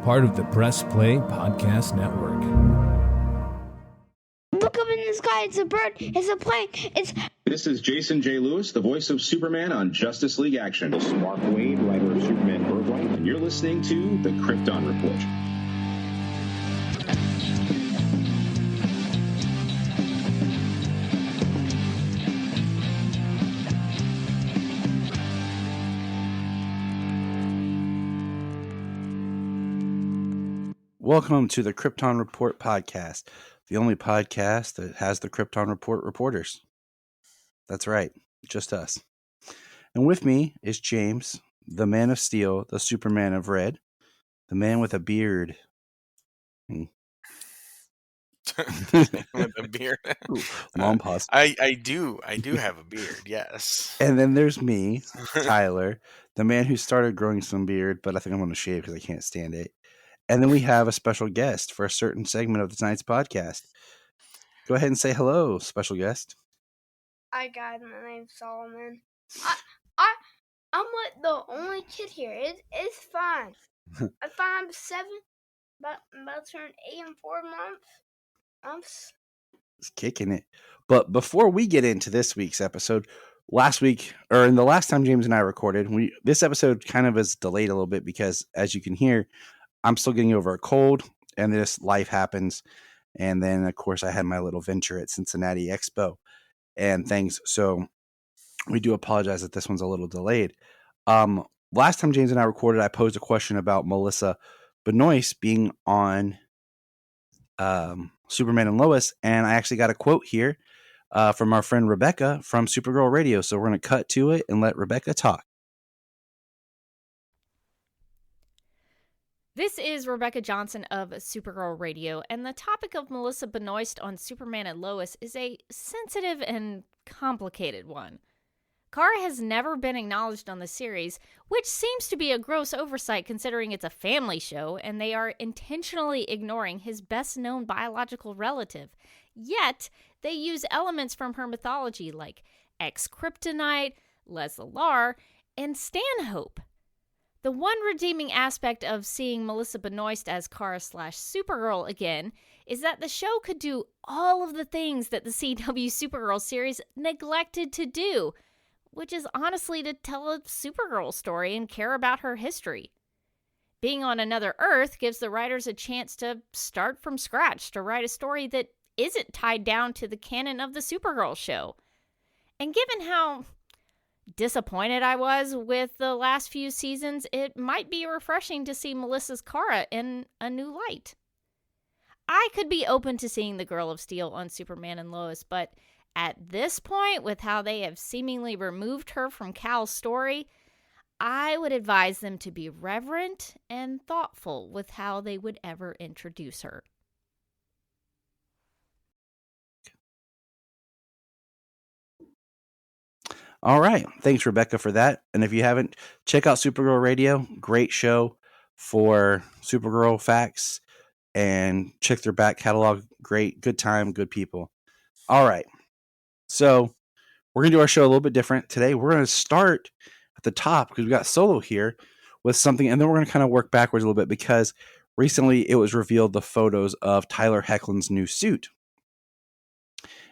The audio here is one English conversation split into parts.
part of the Press Play Podcast Network. Look up in the sky, it's a bird, it's a plane, This is Jason J. Lewis, the voice of Superman on Justice League Action. This is Mark Wade, writer of Superman Birthright, and you're listening to the Krypton Report. Welcome to the Krypton Report podcast, the only podcast that has the Krypton Report reporters. That's right, just us. And with me is James, the Man of Steel, the Superman of Red, the man with a beard. With a beard. Ooh, long pause. I do have a beard, yes. And then there's me, Tyler, the man who started growing some beard, but I think I'm going to shave because I can't stand it. And then we have a special guest for a certain segment of tonight's podcast. Go ahead and say hello, special guest. Hi guys, my name's Solomon. I'm like the only kid here. It's fine. I'm 7, about to turn 8 in 4 months. It's kicking it. But before we get into this week's episode, in the last time James and I recorded, this episode kind of is delayed a little bit because, as you can hear, I'm still getting over a cold, and this life happens. And then, of course, I had my little venture at Cincinnati Expo and things. So we do apologize that this one's a little delayed. Last time James and I recorded, I posed a question about Melissa Benoist being on Superman and Lois, and I actually got a quote here from our friend Rebecca from Supergirl Radio. So we're going to cut to it and let Rebecca talk. This is Rebecca Johnson of Supergirl Radio, and the topic of Melissa Benoist on Superman and Lois is a sensitive and complicated one. Kara has never been acknowledged on the series, which seems to be a gross oversight considering it's a family show, and they are intentionally ignoring his best-known biological relative. Yet, they use elements from her mythology like ex-Kryptonite, Les-Lar, and Stanhope. The one redeeming aspect of seeing Melissa Benoist as Kara/Supergirl again is that the show could do all of the things that the CW Supergirl series neglected to do, which is honestly to tell a Supergirl story and care about her history. Being on another Earth gives the writers a chance to start from scratch to write a story that isn't tied down to the canon of the Supergirl show. And given how disappointed I was with the last few seasons, it might be refreshing to see Melissa's Kara in a new light. I could be open to seeing the Girl of Steel on Superman and Lois, but at this point, with how they have seemingly removed her from Kal's story, I would advise them to be reverent and thoughtful with how they would ever introduce her. All right. Thanks, Rebecca, for that. And if you haven't, check out Supergirl Radio. Great show for Supergirl facts. And check their back catalog. Great. Good time. Good people. All right. So we're going to do our show a little bit different. Today, we're going to start at the top because we got Solo here with something. And then we're going to kind of work backwards a little bit because recently it was revealed the photos of Tyler Hoechlin's new suit.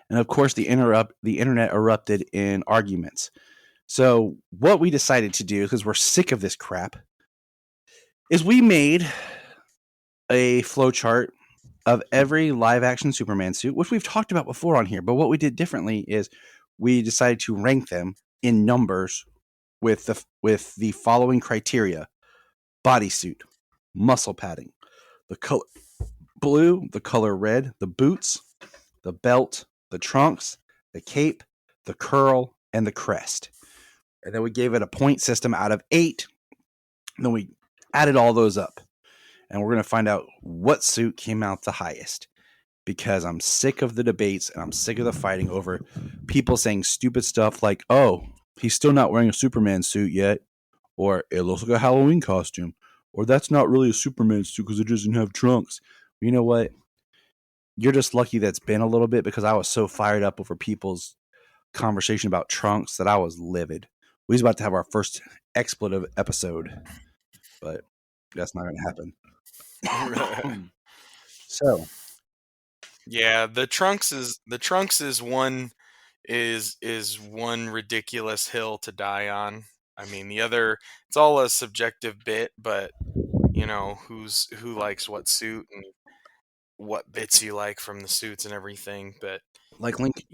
And of course, the internet erupted in arguments. So what we decided to do, because we're sick of this crap, is we made a flowchart of every live-action Superman suit, which we've talked about before on here. But what we did differently is we decided to rank them in numbers with the following criteria: bodysuit, muscle padding, the color blue, the color red, the boots, the belt, the trunks, the cape, the curl, and the crest. And then we gave it a point system out of 8. And then we added all those up. And we're going to find out what suit came out the highest. Because I'm sick of the debates and I'm sick of the fighting over people saying stupid stuff like, oh, he's still not wearing a Superman suit yet. Or it looks like a Halloween costume. Or that's not really a Superman suit because it doesn't have trunks. You know what? You're just lucky that's been a little bit because I was so fired up over people's conversation about trunks that I was livid. We was about to have our first expletive episode. But That's not going to happen. So, Yeah, the trunks is one ridiculous hill to die on. I mean, the other, it's all a subjective bit, but who likes what suit and what bits you like from the suits and everything, but like Link,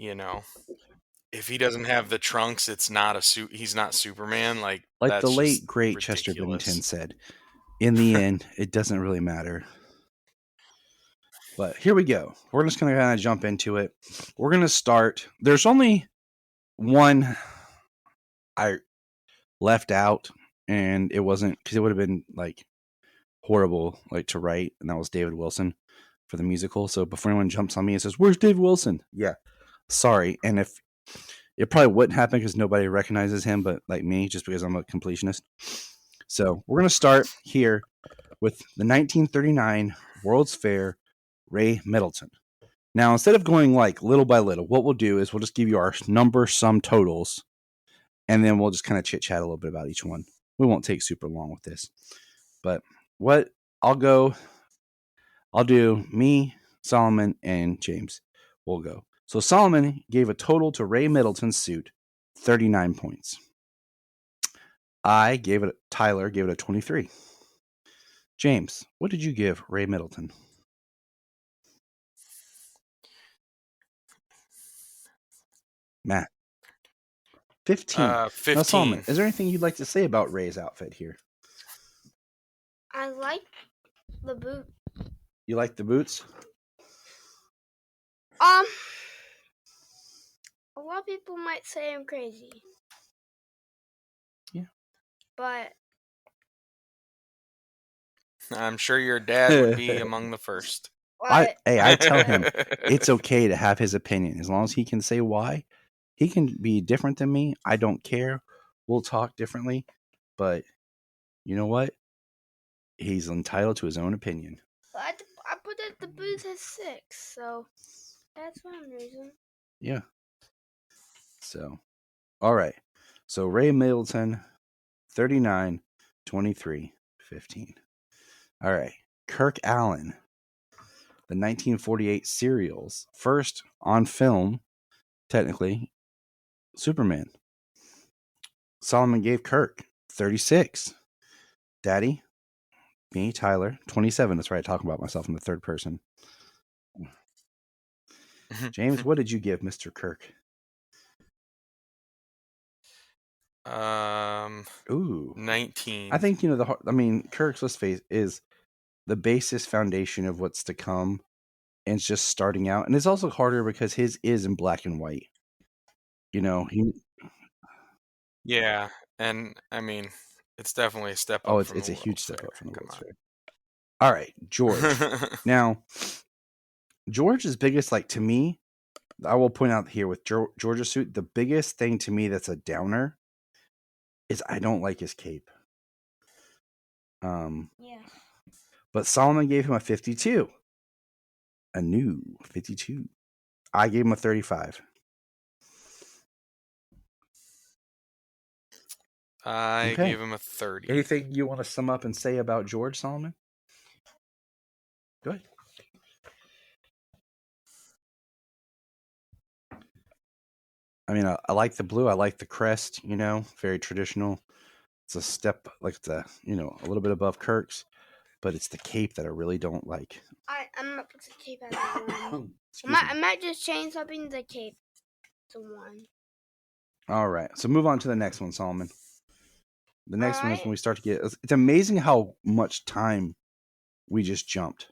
if he doesn't have the trunks, it's not a suit. He's not Superman. Like like the that's late just great Chester ridiculous. Bennington said, in the end, it doesn't really matter. But here we go. We're just going to kind of jump into it. We're going to start. There's only one I left out, and it wasn't because it would have been like horrible, like to write, and that was David Wilson for the musical. So before anyone jumps on me and says, "Where's David Wilson?" Yeah, sorry. And if it probably wouldn't happen because nobody recognizes him, but like me, just because I'm a completionist. So we're going to start here with the 1939 World's Fair Ray Middleton. Now, instead of going like little by little, what we'll do is we'll just give you our number sum totals, and then we'll just kind of chit chat a little bit about each one. We won't take super long with this, but what I'll do me, Solomon, and James. We'll go. So Solomon gave a total to Ray Middleton's suit 39 points. Tyler gave it a 23. James, what did you give Ray Middleton? Matt. 15. 15. Now, Solomon, is there anything you'd like to say about Ray's outfit here? I like the boot. You like the boots? A lot of people might say I'm crazy. Yeah. But I'm sure your dad would be among the first. I tell him it's okay to have his opinion as long as he can say why. He can be different than me. I don't care. We'll talk differently, but you know what? He's entitled to his own opinion. I put it the booth at 6, so that's one reason. Yeah. So, all right. So Ray Middleton, 39, 23, 15. All right. Kirk Allen, the 1948 serials, first on film, technically, Superman. Solomon gave Kirk 36. Daddy, me, Tyler, 27. That's right. Talking about myself in the third person. James, what did you give Mr. Kirk? Ooh, 19. I think Kirk's, let's face, is the basis foundation of what's to come, and it's just starting out, and it's also harder because his is in black and white. Yeah, and I mean, it's definitely a step up. It's a huge step up from the World's Fair. All right, George. Now, George's biggest, to me, I will point out here with George's suit, the biggest thing to me that's a downer is I don't like his cape. Yeah. But Solomon gave him a 52. A new 52. I gave him a 35. I gave him a 30. Anything you want to sum up and say about George, Solomon? Go ahead. I mean, I like the blue. I like the crest, very traditional. It's a step, it's a little bit above Kirk's, but it's the cape that I really don't like. I'm not putting the cape as a 1. I might just change something the cape to 1. All right. So move on to the next one, Solomon. The next one is when we start to get... It's amazing how much time we just jumped.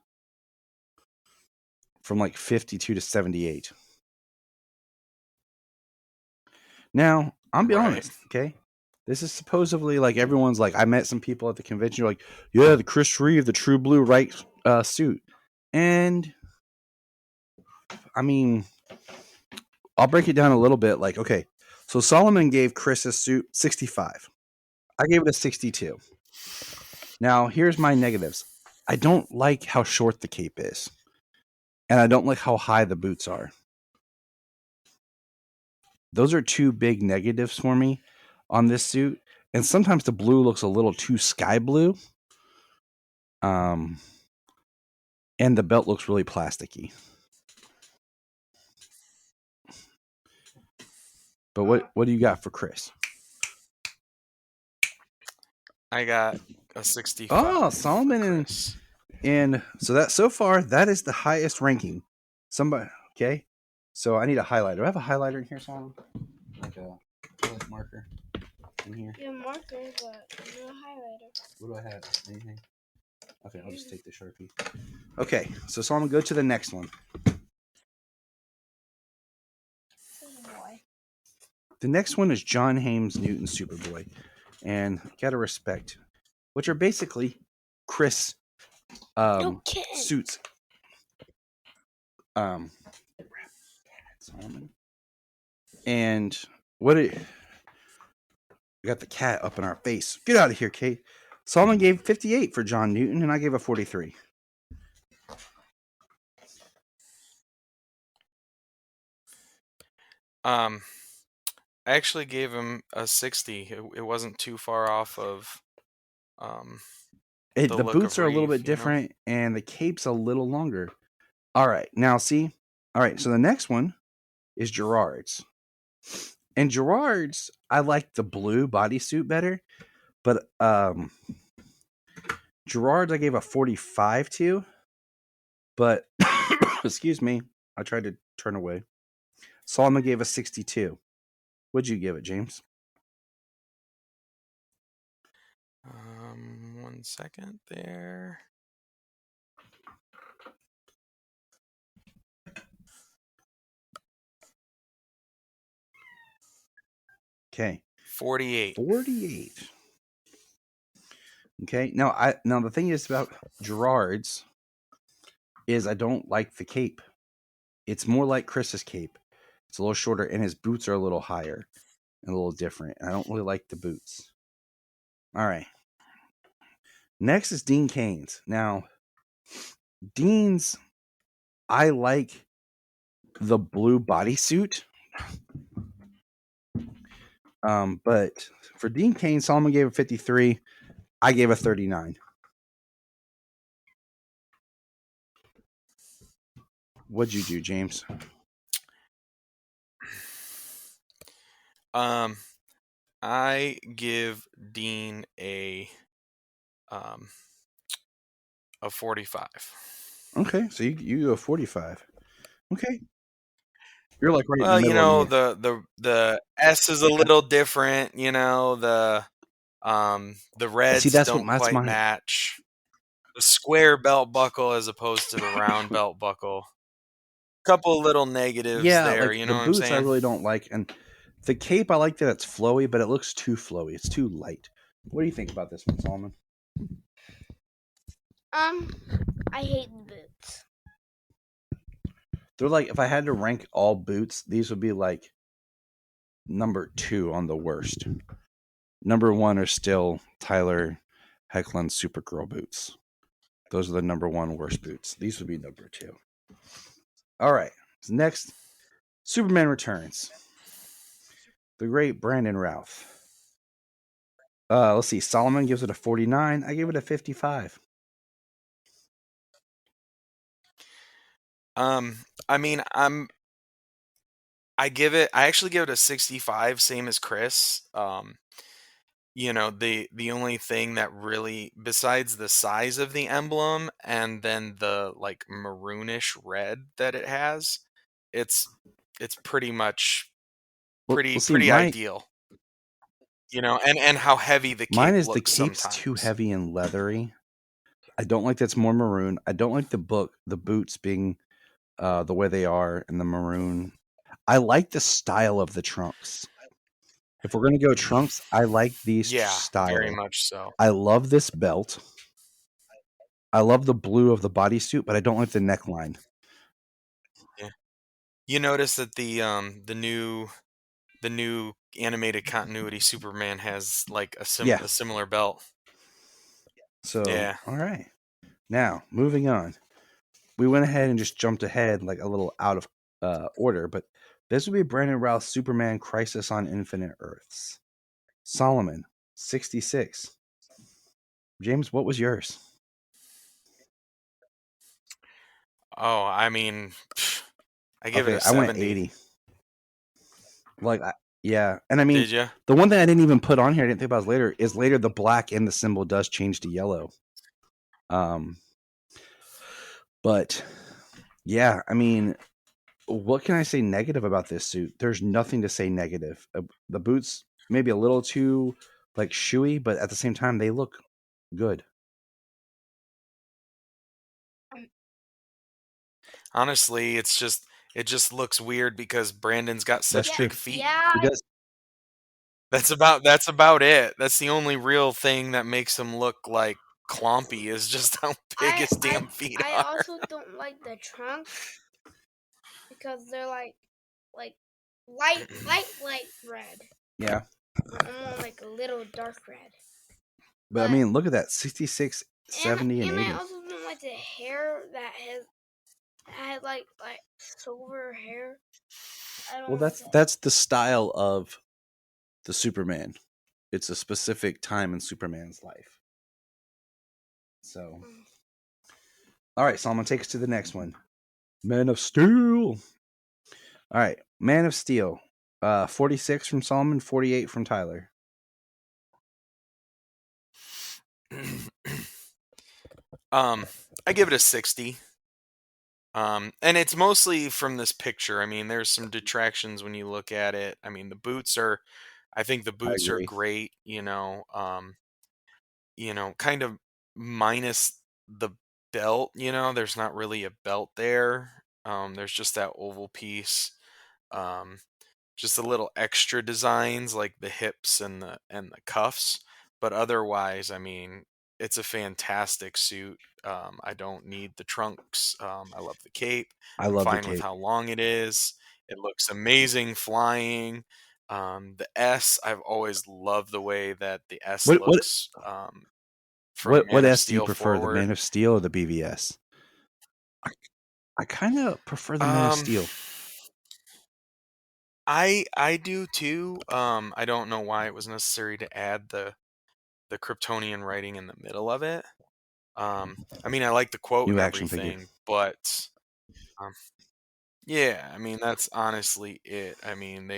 From 52 to 78. Now, I'm being honest, okay? This is supposedly everyone's I met some people at the convention who yeah, the Chris Reeve, the True Blue right suit. And I mean, I'll break it down a little bit. Okay, so Solomon gave Chris's suit 65. I gave it a 62. Now, here's my negatives. I don't like how short the cape is. And I don't like how high the boots are. Those are two big negatives for me on this suit. And sometimes the blue looks a little too sky blue. And the belt looks really plasticky. But what do you got for Chris? I got a 65. Oh, Solomon and so that so far that is the highest ranking. Somebody okay. So I need a highlighter. Do I have a highlighter in here, Solomon? Like a highlight marker in here. You have marker, but no highlighter. What do I have? Anything? Okay, I'll just take the Sharpie. Okay, so Solomon, go to the next one. Boy. The next one is John Hames Newton Superboy. And gotta respect, which are basically Chris suits. Solomon. And what it we got the cat up in our face. Get out of here, Kate. Solomon gave 58 for John Newton, and I gave a 43. I actually gave him a 60. It wasn't too far off of The look boots of are a little Reeve, bit different, and the cape's a little longer. All right, now see. All right, so the next one is Gerard's. And Gerard's, I like the blue bodysuit better, but Gerard's I gave a 45 to, but excuse me, I tried to turn away. Solomon gave a 62. What'd you give it, James? 1 second there. Okay. 48. 48. Okay. Now the thing is about Gerard's is I don't like the cape. It's more like Chris's cape. It's a little shorter, and his boots are a little higher and a little different. And I don't really like the boots. All right. Next is Dean Cain's. Now, Dean's, I like the blue bodysuit. But for Dean Cain, Solomon gave a 53. I gave a 39. What'd you do, James? I give Dean a 45. Okay, so you go 45. Okay. You're like right Well, in the you middle know, of me. the S is a little different, you know, the reds that's don't that's quite my match. The square belt buckle as opposed to the round belt buckle. Couple little negatives there, like you the know what I'm boots I saying? really don't like, and the cape I like that it's flowy, but it looks too flowy. It's too light. What do you think about this one, Solomon? I hate the boots. They're like, if I had to rank all boots, these would be like number 2 on the worst. Number 1 are still Tyler Hoechlin's Supergirl boots. Those are the number 1 worst boots. These would be number 2. All right. Next, Superman Returns. The great Brandon Routh. Let's see. Solomon gives it a 49. I gave it a 55. I mean, I actually give it a 65, same as Chris. You know, the only thing that really, besides the size of the emblem and then the like maroonish red that it has, it's pretty much pretty ideal. You know, and how heavy the cape Mine is looks the cape's sometimes. too heavy and leathery. I don't like that's more maroon. I don't like the boots being the way they are and the maroon. I like the style of the trunks. If we're gonna go trunks, I like these style. Very much so. I love this belt. I love the blue of the bodysuit, but I don't like the neckline. Yeah. You notice that the new animated continuity Superman has like a similar belt. So, yeah. All right. Now, moving on. We went ahead and just jumped ahead like a little out of order, but this would be Brandon Routh's Superman Crisis on Infinite Earths. Solomon, 66. James, what was yours? Oh, I mean, I give it Okay, a I went 70. 80. Like, yeah. And I mean, Did you? the one thing I didn't even put on here, I didn't think about later, is later the black in the symbol does change to yellow. But yeah, I mean, what can I say negative about this suit? There's nothing to say negative. The boots maybe a little too like shoey, but at the same time they look good. Honestly, it just looks weird because Brandon's got That's such true. big feet. Yeah, He does. That's about it. That's the only real thing that makes him look like clompy is just how big his damn feet I are. also don't like the trunks because they're like light red. Yeah. Almost like a little dark red. But I mean, look at that. 66, 70, and 80. I also don't like the hair that had like silver hair. I don't Well, like that's the style of the Superman. It's a specific time in Superman's life. So, all right, Solomon, take us to the next one. Man of Steel. All right, Man of Steel. 46 from Solomon, 48 from Tyler. I give it a 60. And it's mostly from this picture. I mean, there's some detractions when you look at it. I mean, I think the boots are agree. great, kind of minus the belt, there's not really a belt there. There's just that oval piece. Um, just a little extra designs like the hips and the cuffs, but otherwise, I mean, it's a fantastic suit. I don't need the trunks. I love the cape. I I'm love the fine with cape. how long it is. It looks amazing flying. The S, I've always loved the way that the S What looks from what Man of S do you Steel prefer, the forward. Man of Steel or the BVS? I kind of prefer the Man of Steel. I do too. I don't know why it was necessary to add the Kryptonian writing in the middle of it. I mean, I like the quote New and action figure. everything, but yeah, I mean that's honestly it. I mean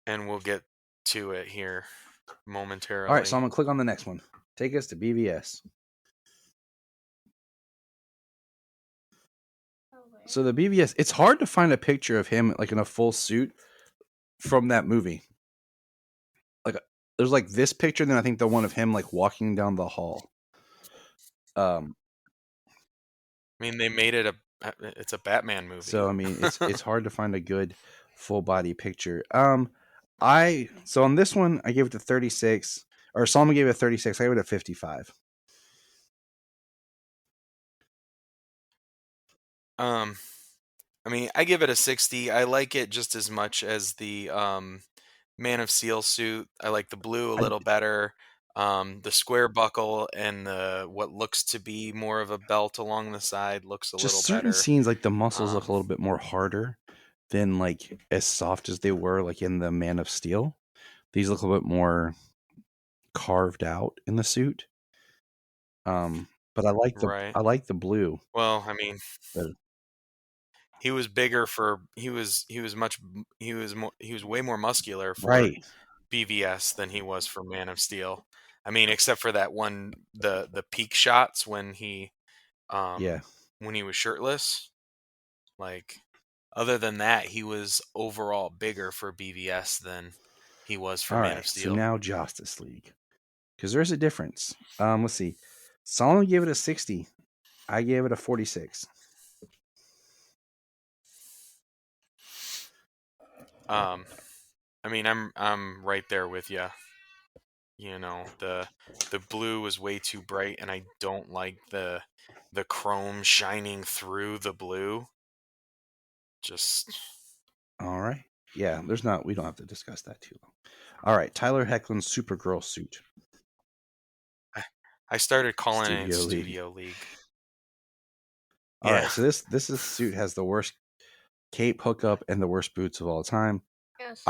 and we'll get to it here momentarily. All right, so I'm gonna click on the next one. Take us to BVS. So the BVS, it's hard to find a picture of him like in a full suit from that movie. Like there's like this picture, then I think the one of him like walking down the hall. I mean, they made it it's a Batman movie. So I mean, it's hard to find a good full body picture. So on this one I gave it to 36, or Solomon gave it a 36. I gave it a 55. I mean, I give it a 60. I like it just as much as the Man of Steel suit. I like the blue a little better. The square buckle and the what looks to be more of a belt along the side looks a Just little certain better. scenes, like the muscles look a little bit more harder than like as soft as they were like in the Man of Steel. These look a little bit more carved out in the suit. But I like the blue. Well, I mean, But he was bigger he was way more muscular for right. BVS than he was for Man of Steel. I mean, except for that one the peak shots when he when he was shirtless. Like other than that, he was overall bigger for BVS than he was for Man of Steel. So now Justice League, because there's a difference. Let's see. Solomon gave it a 60. I gave it a 46. I mean, I'm right there with you. You know, the blue was way too bright, and I don't like the chrome shining through the blue. Just all right. Yeah, we don't have to discuss that too long. All right, Tyler Hoechlin's Supergirl suit. I started calling it Studio League. All right, so this suit has the worst cape hookup and the worst boots of all time. Yes.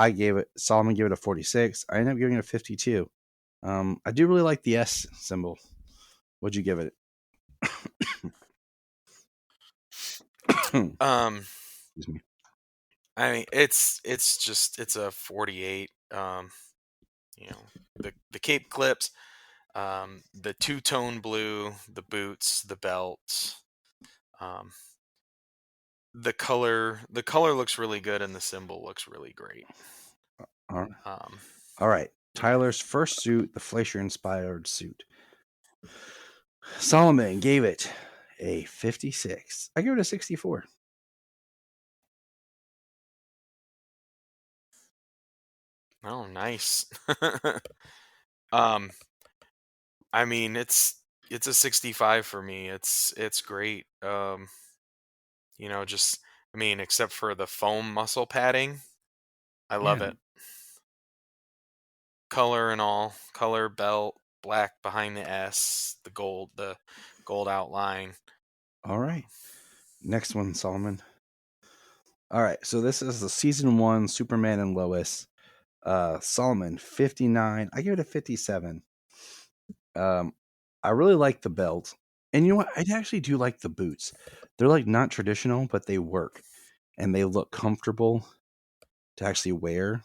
Solomon gave it a 46. I ended up giving it a 52. I do really like the S symbol. What'd you give it? Excuse me. I mean, it's a 48. You know, the cape clips, the two-tone blue, the boots, the belt. Um, the color looks really good, and the symbol looks really great. All right. Um, All right. Tyler's first suit, the Fleischer inspired suit. Solomon gave it a 56. I give it a 64. oh, nice. um, I mean, it's a 65 for me. It's great. Just I mean, except for the foam muscle padding, I love Yeah. it. Color and all, color belt, black behind the S, the gold outline. All right. Next one, Solomon. All right. So this is the season 1 Superman and Lois. Solomon 59. I give it a 57. I really like the belt. And you know what? I actually do like the boots. They're like not traditional, but they work and they look comfortable to actually wear.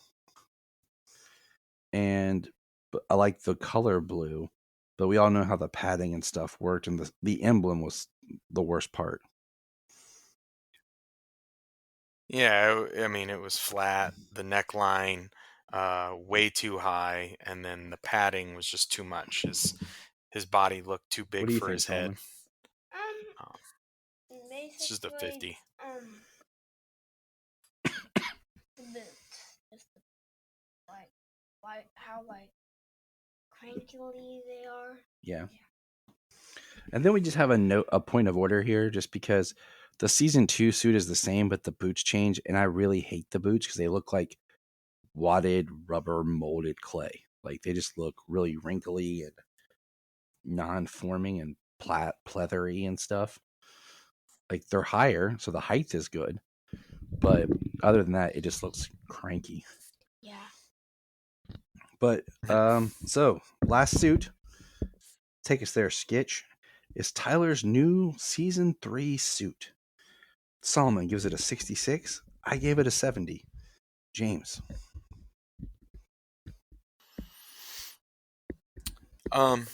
And I like the color blue, but we all know how the padding and stuff worked, and the emblem was the worst part. Yeah, I mean, it was flat, the neckline way too high, and then the padding was just too much. His body looked too What big do you for think, his head. Solomon? It's just a 50. The boots, just how crankly they are. Yeah. And then we just have a point of order here, just because the season 2 suit is the same, but the boots change, and I really hate the boots because they look like wadded rubber molded clay. Like they just look really wrinkly and non-forming and pleathery and stuff. Like they're higher, so the height is good, but other than that, it just looks cranky. Yeah. But so last suit, take us there, Skitch, is Tyler's new season 3 suit. Solomon gives it a 66. I gave it a 70. James. Um,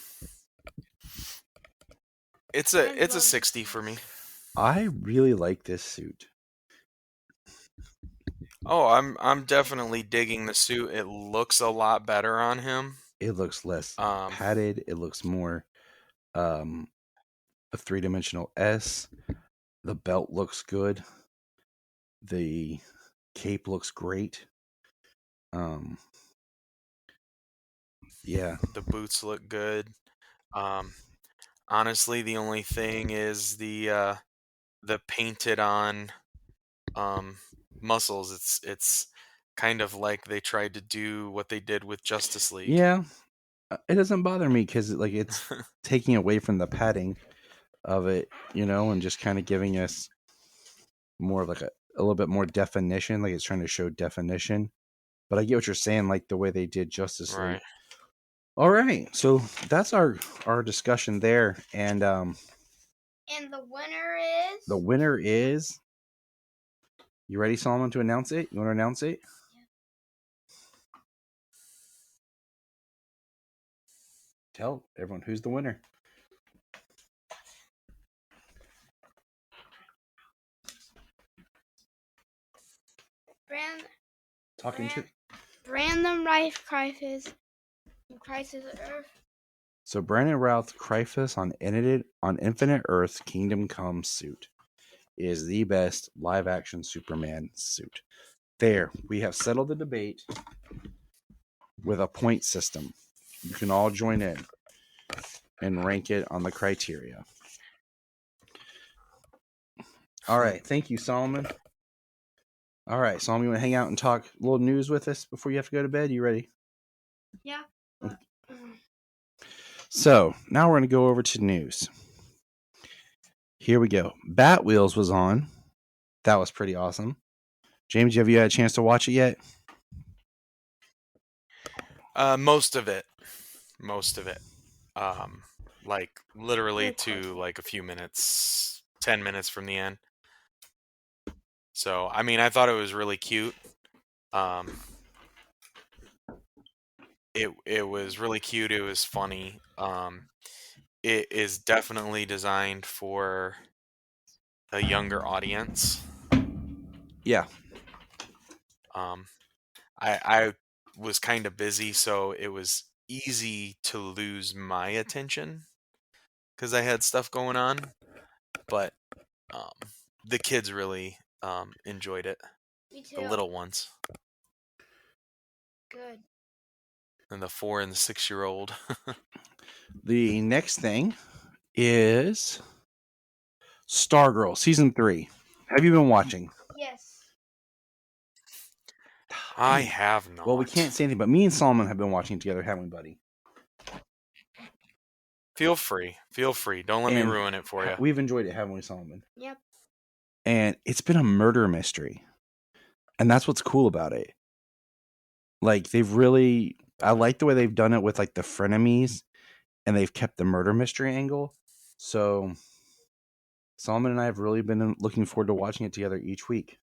it's I a love 60 this for me. suit. I really like this suit. Oh, I'm definitely digging the suit. It looks a lot better on him. It looks less Um, padded. It looks more a 3-dimensional S. The belt looks good. The cape looks great. Yeah. the boots look good. Honestly, the only thing is the painted on muscles. It's kind of like they tried to do what they did with Justice League. Yeah. It doesn't bother me because like it's taking away from the padding of it, and just kind of giving us more of like a little bit more definition. Like it's trying to show definition. But I get what you're saying, like the way they did Justice League. Right. All right, so that's our discussion there, and And the winner is. You ready, Solomon, to announce it? You want to announce it? Yeah. Tell everyone who's the winner. Talking to. Brandon Rife Crisis Earth. So Brandon Routh Cryphus on Infinite Earth Kingdom Come suit is the best live action Superman suit. There, we have settled the debate with a point system. You can all join in and rank it on the criteria. All right, thank you, Solomon. All right, Solomon, you want to hang out and talk a little news with us before you have to go to bed? You ready? Yeah. So now we're going to go over to news. Here we go. Bat Wheels was on. That was pretty awesome. James, have you had a chance to watch it yet? Most of it. Like literally Good to question. like a few minutes, 10 minutes from the end. So, I mean, I thought it was really cute. It was really cute. It was funny. It is definitely designed for a younger audience. Yeah. I was kind of busy, so it was easy to lose my attention because I had stuff going on. But um, the kids really enjoyed it. Me The too. little ones Good. and the 4 and the 6-year-old. The next thing is Stargirl season 3. Have you been watching? Yes. I have not. Well, we can't say anything, but me and Solomon have been watching together, haven't we, buddy? Feel free. Don't let me And ruin it for you. We've enjoyed it, haven't we, Solomon? Yep. And it's been a murder mystery. And that's what's cool about it. Like, I like the way they've done it with, like, the frenemies, and they've kept the murder mystery angle. So, Solomon and I have really been looking forward to watching it together each week.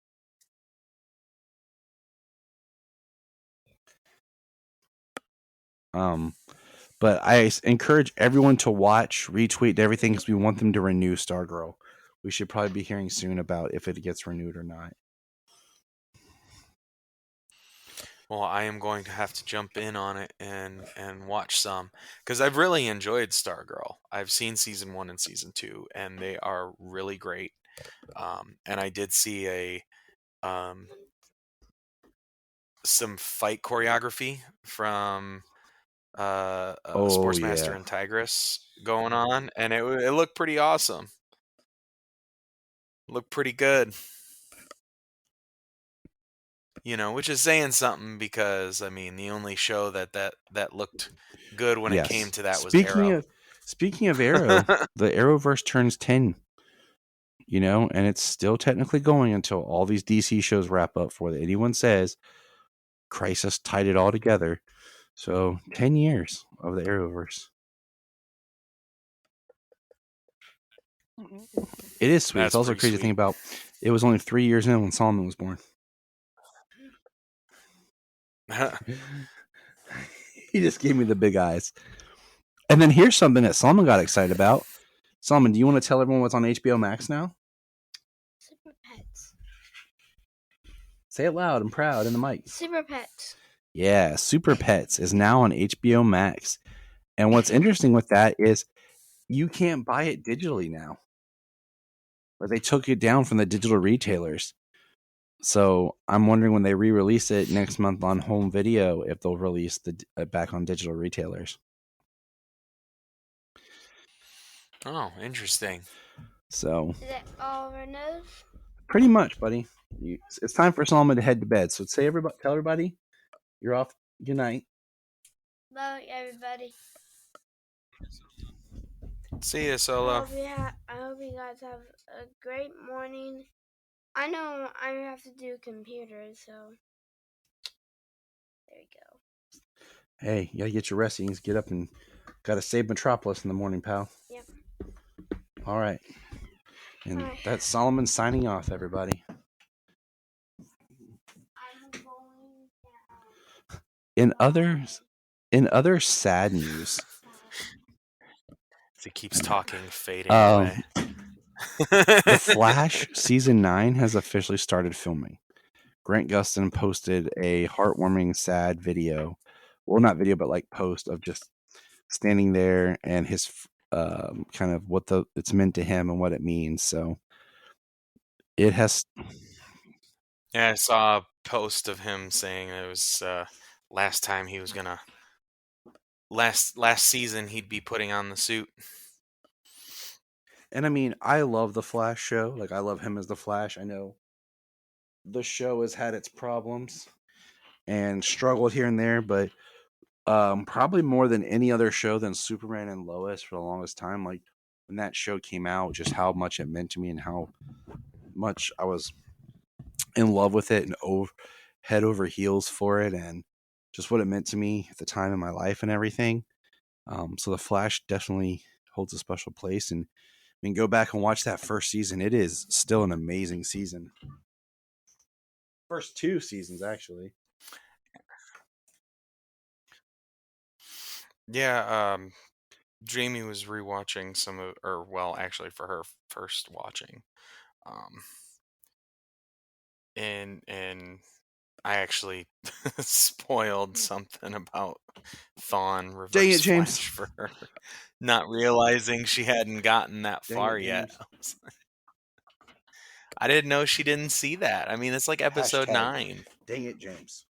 But I encourage everyone to watch, retweet, and everything because we want them to renew Stargirl. We should probably be hearing soon about if it gets renewed or not. Well, I am going to have to jump in on it and watch some because I've really enjoyed Stargirl. I've seen season 1 and season 2, and they are really great. And I did see some fight choreography from Sportsmaster and Tigress going on, and it looked pretty awesome. Looked pretty good. Which is saying something because I mean the only show that looked good when it came to that was Arrow. Speaking of Arrow, the Arrowverse turns 10. And it's still technically going until all these DC shows wrap up before anyone says Crisis tied it all together. So 10 years of the Arrowverse. It is sweet. That's it's also crazy to think about. It was only 3 years in when Solomon was born. He just gave me the big eyes. And then here's something that Solomon got excited about. Solomon, do you want to tell everyone what's on HBO Max now? Super Pets. Say it loud and proud in the mic. Super Pets. Yeah, Super Pets is now on HBO Max. And what's interesting with that is you can't buy it digitally now. But they took it down from the digital retailers. So I'm wondering when they re-release it next month on home video, if they'll release the back on digital retailers. Oh, interesting. So is that all our news? Pretty much, buddy. It's time for Solomon to head to bed. So tell everybody you're off. Good night. Bye, everybody. See you, Solo. I hope you guys have a great morning. I know I have to do computers, so there you go. Hey, you gotta get your rest. You get up and gotta save Metropolis in the morning, pal. Yep. All right. And that's Solomon signing off, everybody. I'm going down. In other sad news, he keeps talking, fading away. The Flash season 9 has officially started filming. Grant Gustin posted a heartwarming, sad video. Well, not video, but like post of just standing there and his kind of what it's meant to him and what it means. So it has. Yeah, I saw a post of him saying it was last time he was gonna last season he'd be putting on the suit. And I mean, I love the Flash show. Like, I love him as the Flash. I know the show has had its problems and struggled here and there, but probably more than any other show than Superman and Lois for the longest time. Like, when that show came out, just how much it meant to me and how much I was in love with it and head over heels for it, and just what it meant to me at the time in my life and everything. So the Flash definitely holds a special place, and I mean, go back and watch that first season. It is still an amazing season. First 2 seasons, actually. Yeah, Jamie was rewatching some of, or well, actually for her first watching, um, and I actually spoiled something about Thawne Dang it, Reverse James. Flash for her, not realizing she hadn't gotten that Dang far it, yet. James. I didn't know she didn't see that. I mean, it's like episode Hashtag, 9. dang it, James.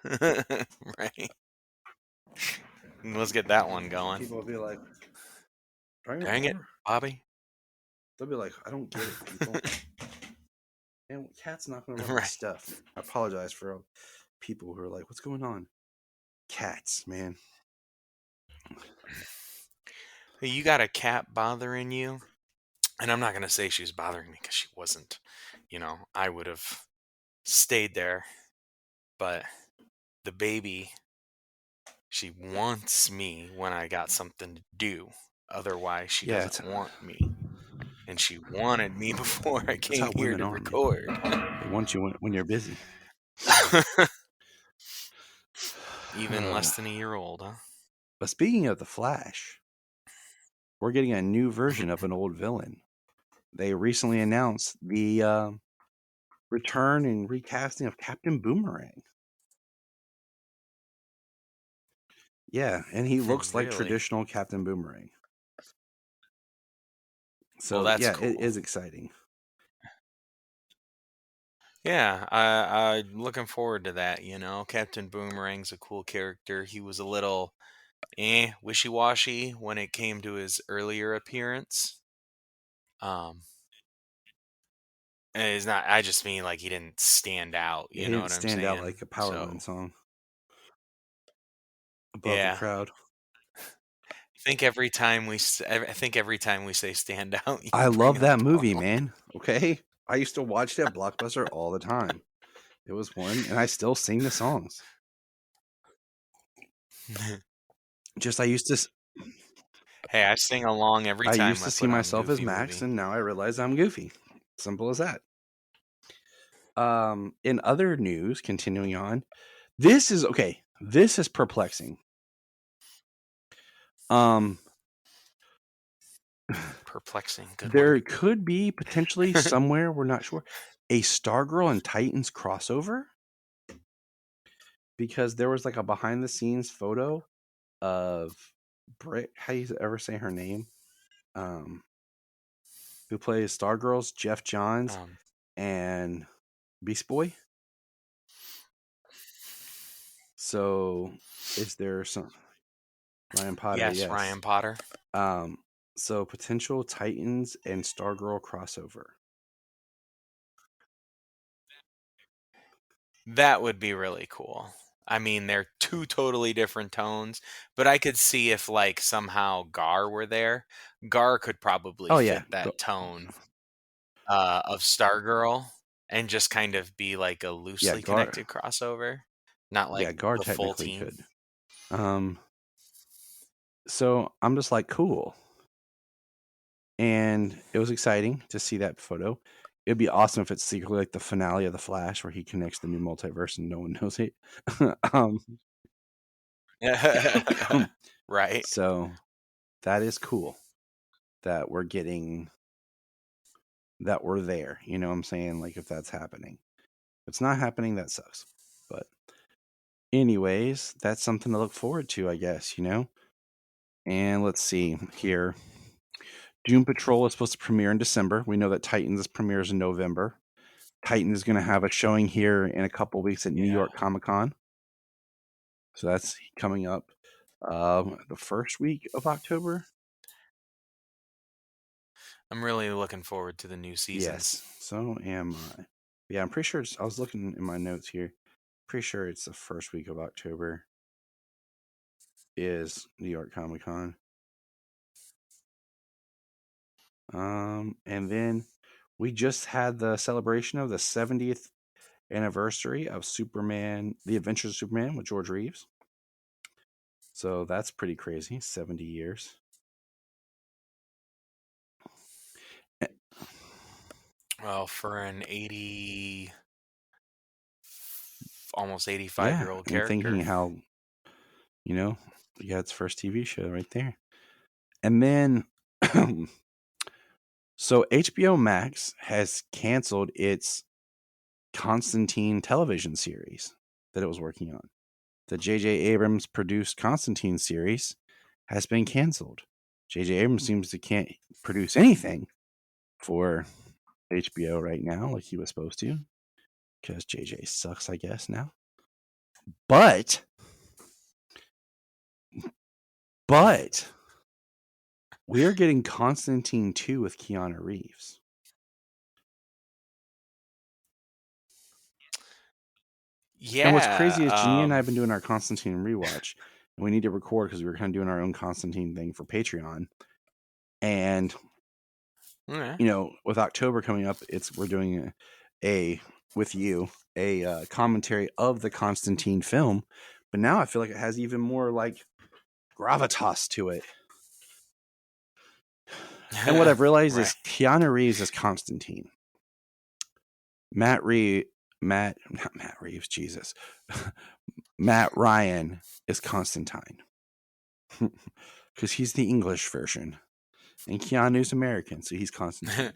Right. Let's get that one going. People will be like, Dang it, Bobby. They'll be like, I don't get it, people. And Cat's not going to run Right. my stuff. I apologize for people who are like, what's going on? Cats, man. Hey, you got a cat bothering you? And I'm not going to say she was bothering me because she wasn't. You know, I would have stayed there. But the baby, she wants me when I got something to do. Otherwise, she Yeah, doesn't want me. And she wanted me before I that's came how here women to are, man. record. They want you when you're busy. Even less than a year old, huh? But speaking of the Flash, we're getting a new version of an old villain. They recently announced the return and recasting of Captain Boomerang. Yeah, and he looks like Really? traditional Captain Boomerang. So Well, that's yeah, cool. it is exciting. Yeah, I'm looking forward to that, you know. Captain Boomerang's a cool character. He was a little wishy-washy when it came to his earlier appearance. And it's not, I just mean like he didn't stand out, He you know didn't what I'm stand out saying? like a So, Powerline song above the yeah. crowd. I think every time we say stand out, you I bring love that up movie, Paul. man. Okay, I used to watch that Blockbuster all the time. It was one, and I still sing the songs. Just I used to Hey, I sing along every time I see put on myself as Goofy Max, movie. and now I realize I'm Goofy. Simple as that. In other news, continuing on, this is okay. This is perplexing. Perplexing. Good There word. could be potentially somewhere, we're not sure, a Stargirl and Titans crossover, because there was like a behind the scenes photo of Britt. How do you ever say her name? Who plays Stargirls? Jeff Johns and Beast Boy. So is there some Ryan Potter? Yes, Ryan Potter. So potential Titans and Stargirl crossover. That would be really cool. I mean, they're two totally different tones, but I could see if like somehow Gar were there. Gar could probably fit that tone of Stargirl and just kind of be like a loosely connected crossover, not like Gar the full technically team. could. So I'm just like, cool. And it was exciting to see that photo. It'd be awesome if it's secretly like the finale of The Flash where he connects the new multiverse and no one knows it. Right. So that is cool that we're there. You know what I'm saying? Like if that's happening. If it's not happening, that sucks. But anyways, that's something to look forward to, I guess, you know? And let's see here. Doom Patrol is supposed to premiere in December. We know that Titans premieres in November. Titan is going to have a showing here in a couple weeks at New York Comic Con. So that's coming up the first week of October. I'm really looking forward to the new seasons. Yes, so am I. Yeah, I'm pretty sure I was looking in my notes here. Pretty sure it's the first week of October is New York Comic Con. And then we just had the celebration of the 70th anniversary of Superman, The Adventures of Superman with George Reeves. So that's pretty crazy. 70 years. Well, for an almost 85-year-old and thinking character. how, he got its first TV show right there. And then, so HBO Max has canceled its Constantine television series that it was working on. The J.J. Abrams produced Constantine series has been canceled. J.J. Abrams seems to can't produce anything for HBO right now like he was supposed to, because J.J. sucks, I guess, now. But we are getting Constantine 2 with Keanu Reeves. Yeah. And what's crazy is Janine and I have been doing our Constantine rewatch, and we need to record because we were kind of doing our own Constantine thing for Patreon. And with October coming up, we're doing a commentary of the Constantine film. But now I feel like it has even more like gravitas to it. And what I've realized is Keanu Reeves is Constantine. Matt Reeves, Jesus. Matt Ryan is Constantine. Because he's the English version. And Keanu's American, so he's Constantine.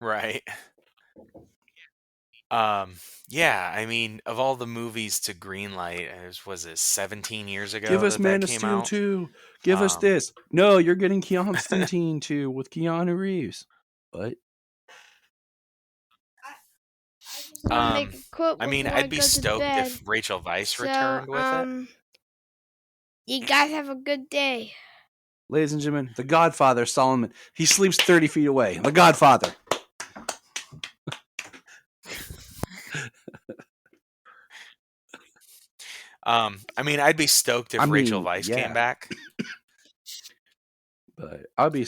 Right. Yeah, I mean, of all the movies to greenlight, was it 17 years ago Give us that Man that of came Steel out? 2. Give us this. No, you're getting Constantine 2 with Keanu Reeves. What? Make a quote I mean, before I'd be go to stoked bed. if Rachel Weisz So, returned with it. You guys have a good day. Ladies and gentlemen, the Godfather, Solomon. He sleeps 30 feet away. The Godfather. I mean, I'd be stoked if Rachel Weisz came back. But I'll be.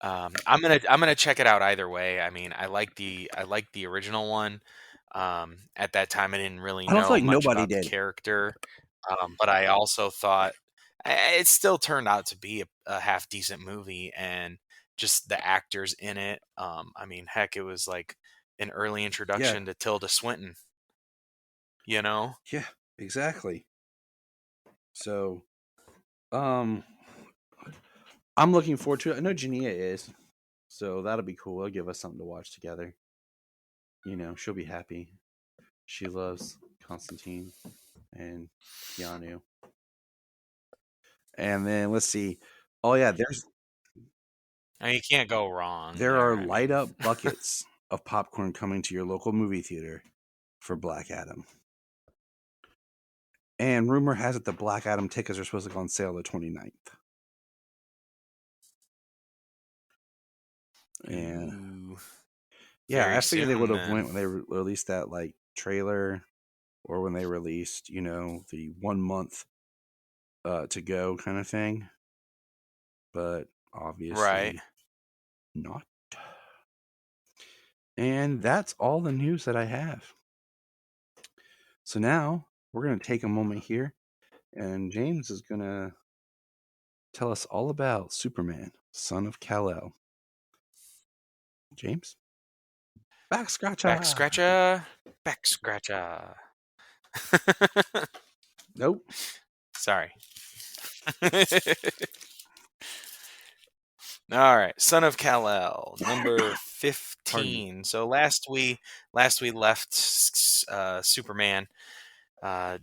I'm gonna check it out either way. I mean, I like the original one. At that time, I didn't really I don't feel know like much nobody about the did. character, but I also thought it still turned out to be a half decent movie, and just the actors in it. I mean, heck, it was like an early introduction to Tilda Swinton. Yeah, exactly. So, I'm looking forward to it. I know Jania is, so that'll be cool. It'll give us something to watch together. She'll be happy. She loves Constantine and Keanu. And then let's see. Oh yeah, I mean, you can't go wrong. There are light up buckets of popcorn coming to your local movie theater for Black Adam. And rumor has it the Black Adam tickets are supposed to go on sale the 29th. And I figured they would have went when they released that like trailer, or when they released, the 1 month to go kind of thing. But obviously not. And that's all the news that I have. So now we're going to take a moment here, and James is going to tell us all about Superman, son of Kal-El. James? Back scratcher. Back scratcher. Back scratcher. Nope. Sorry. All right, Son of Kal-El, number 15. So last we left Superman.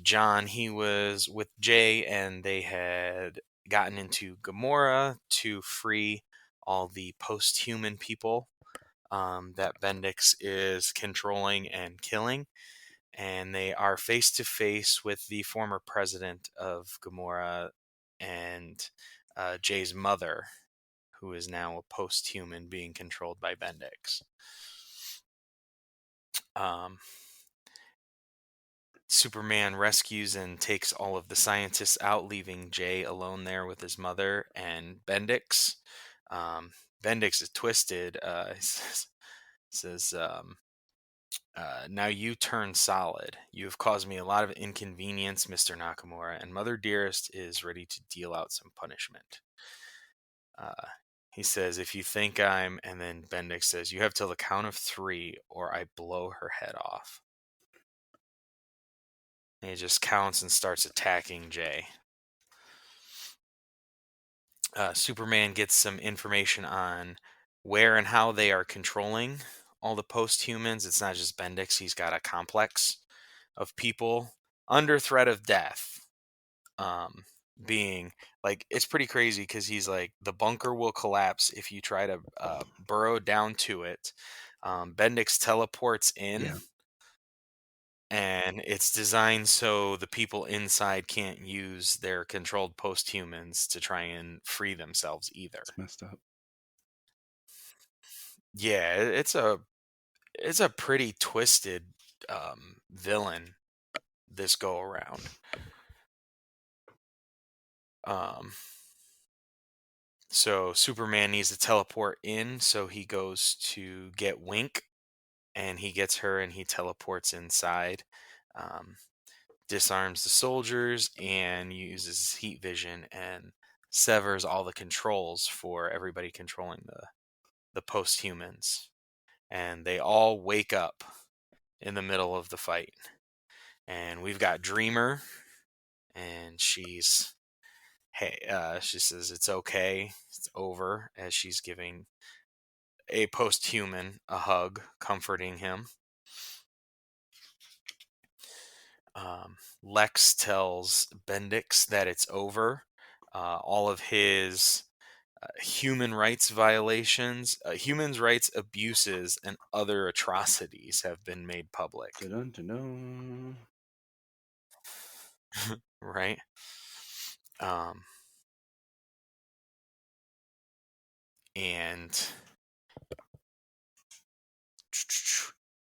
John, he was with Jay, and they had gotten into Gamora to free all the post-human people that Bendix is controlling and killing. And they are face to face with the former president of Gamora and Jay's mother, who is now a post-human being controlled by Bendix. Superman rescues and takes all of the scientists out, leaving Jay alone there with his mother and Bendix. Bendix is twisted. Says, now you turn solid. You have caused me a lot of inconvenience, Mr. Nakamura, and Mother Dearest is ready to deal out some punishment. He says, if you think I'm, and then Bendix says, you have till the count of 3 or I blow her head off. And he just counts and starts attacking Jay. Superman gets some information on where and how they are controlling all the post-humans. It's not just Bendix. He's got a complex of people under threat of death. Being like, it's pretty crazy because he's like, the bunker will collapse if you try to burrow down to it. Bendix teleports in. Yeah. And it's designed so the people inside can't use their controlled post-humans to try and free themselves either. It's messed up. Yeah, it's a pretty twisted villain this go around. So Superman needs to teleport in, so he goes to get Wink, and he gets her, and he teleports inside. Disarms the soldiers and uses heat vision and severs all the controls for everybody controlling the post-humans. And they all wake up in the middle of the fight. And we've got Dreamer, and she says it's okay, it's over, as she's giving a post-human a hug, comforting him. Lex tells Bendix that it's over. All of his human rights violations, human rights abuses, and other atrocities have been made public. Dun, dun, dun. Right? And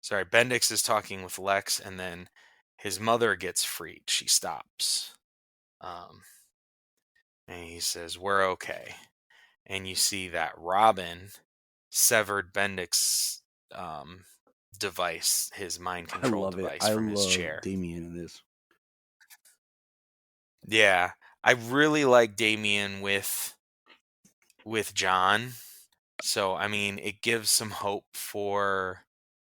sorry, Bendix is talking with Lex, and then his mother gets freed. She stops. And he says, we're okay. And you see that Robin severed Bendix's device, his mind I control love it. device I from his love chair. Damien in this. Yeah, I really like Damien with John. So I mean, it gives some hope for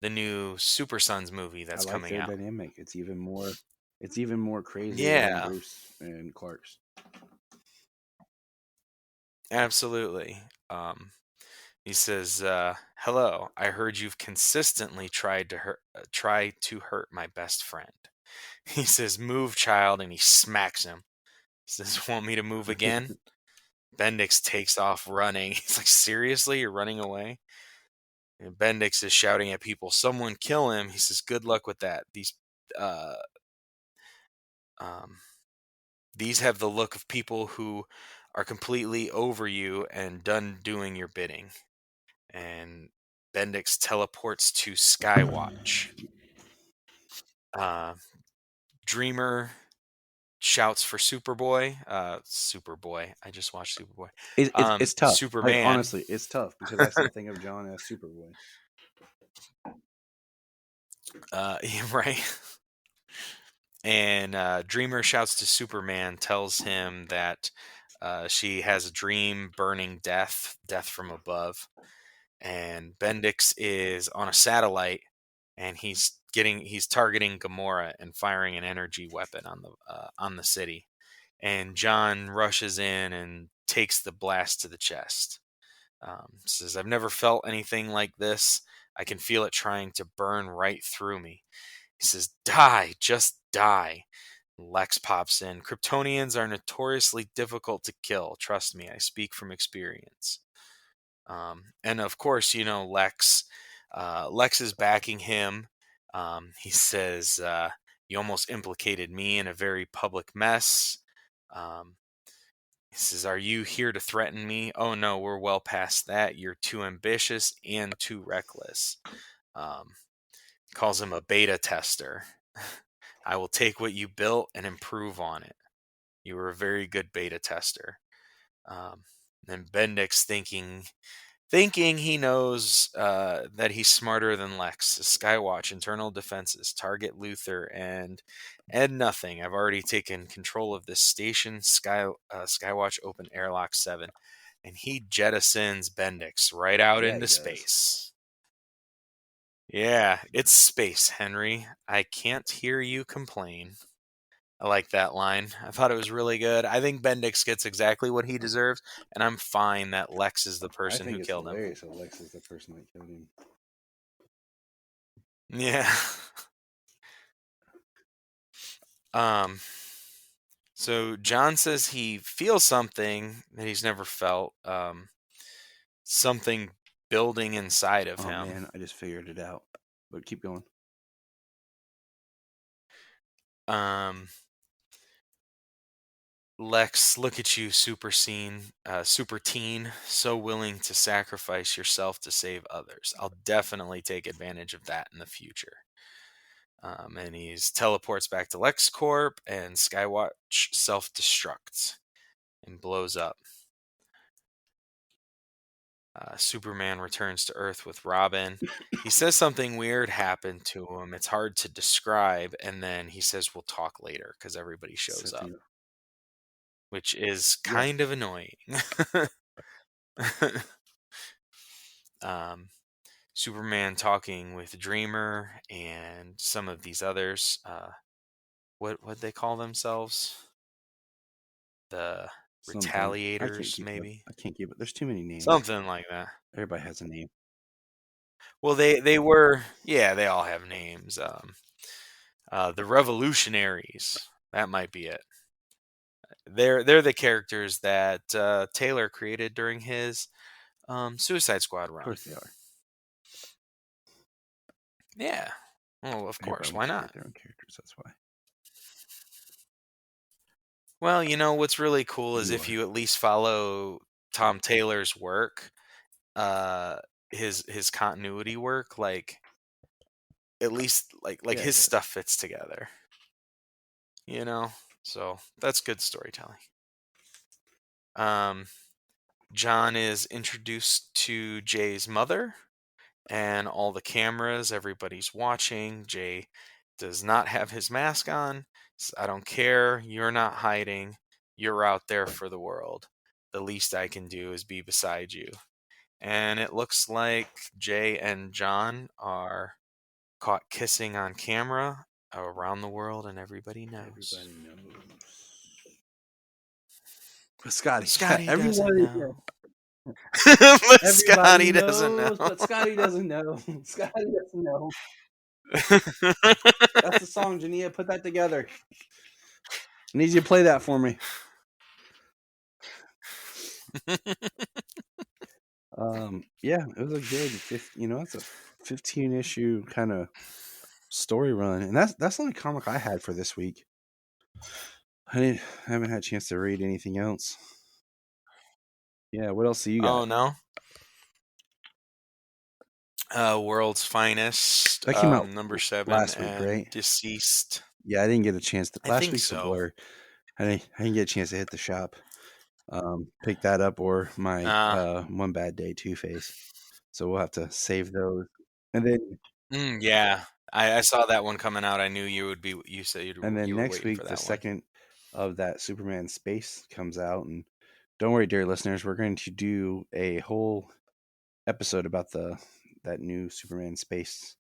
the new Super Sons movie that's I like coming their out. dynamic. It's even more crazy than Yeah, Bruce and Clark's. absolutely. He says, "Hello. I heard you've consistently tried to hurt my best friend." He says, "Move, child," and he smacks him. He says, "Want me to move again?" Bendix takes off running. He's like, "Seriously, you're running away?" And Bendix is shouting at people, "Someone kill him!" He says, "Good luck with that. These have the look of people who are completely over you and done doing your bidding." And Bendix teleports to Skywatch. Dreamer shouts for Superboy. Superboy. I just watched Superboy. It's tough. Superman. Honestly, it's tough because I still think of John as Superboy. Yeah, right. And Dreamer shouts to Superman, tells him that she has a dream burning death from above. And Bendix is on a satellite, and he's targeting Gamora and firing an energy weapon on the city. And John rushes in and takes the blast to the chest. Says, "I've never felt anything like this. I can feel it trying to burn right through me." He says, "Die, just die." Lex pops in. "Kryptonians are notoriously difficult to kill. Trust me, I speak from experience." And of course, Lex. Lex is backing him. He says, "You almost implicated me in a very public mess." He says, "Are you here to threaten me?" "Oh no, we're well past that. You're too ambitious and too reckless." Calls him a beta tester. "I will take what you built and improve on it. You were a very good beta tester." Then Bendix thinking he knows that he's smarter than Lex. "Skywatch, internal defenses, target Luthor, and nothing. I've already taken control of this station. Skywatch, open airlock 7. and he jettisons Bendix right out Yeah, he into does. space. Yeah, it's space, Henry. I can't hear you complain. I like that line. I thought it was really good. I think Bendix gets exactly what he deserves, and I'm fine that Lex is the I person think who it's killed him. hilarious that Lex is the person that killed him. Yeah. So John says he feels something that he's never felt. Something building inside of Oh him. man, I just figured it out. But keep going. Lex, look at you, super teen, so willing to sacrifice yourself to save others. I'll definitely take advantage of that in the future. And he teleports back to LexCorp, and Skywatch self-destructs and blows up. Superman returns to Earth with Robin. He says something weird happened to him. It's hard to describe, and then he says we'll talk later because everybody shows up, which is kind of annoying. Superman talking with Dreamer and some of these others. What they call themselves? The Something. Retaliators, maybe? I can't keep it. There's too many names. Something like that. Everybody has a name. Well, they were, yeah, they all have names. The Revolutionaries, that might be it. They're the characters that Taylor created during his Suicide Squad run. Of course they are. Yeah. Well, of course. Why not? Their own characters. That's why. Well, you know what's really cool is if you at least follow Tom Taylor's work, his continuity work, like at least like his stuff fits together. You know, so that's good storytelling. John is introduced to Jay's mother and all the cameras. Everybody's watching. Jay does not have his mask on. I don't care. You're not hiding. You're out there for the world. The least I can do is be beside you. And it looks like Jay and John are caught kissing on camera around the world, and everybody knows. Everybody knows. But Scotty doesn't know. But Scotty doesn't know. But Scotty doesn't know. Scotty doesn't know. That's the song, Jania. Put that together. I need you to play that for me. Yeah, it was a good, it's a 15 issue kind of story run, and that's the only comic I had for this week. I haven't had a chance to read anything else. Yeah, what else do you got? Oh no. World's Finest. That came out number 7 last week, and right? Deceased. Yeah, I didn't get a chance. Last week's so. a blur. I didn't get a chance to hit the shop, pick that up, or my One Bad Day Two-Face. So we'll have to save those. And then yeah, I saw that one coming out. I knew you would be. You said you'd. And then you next week, the second of that Superman Space comes out, and don't worry, dear listeners, we're going to do a whole episode about that new Superman Space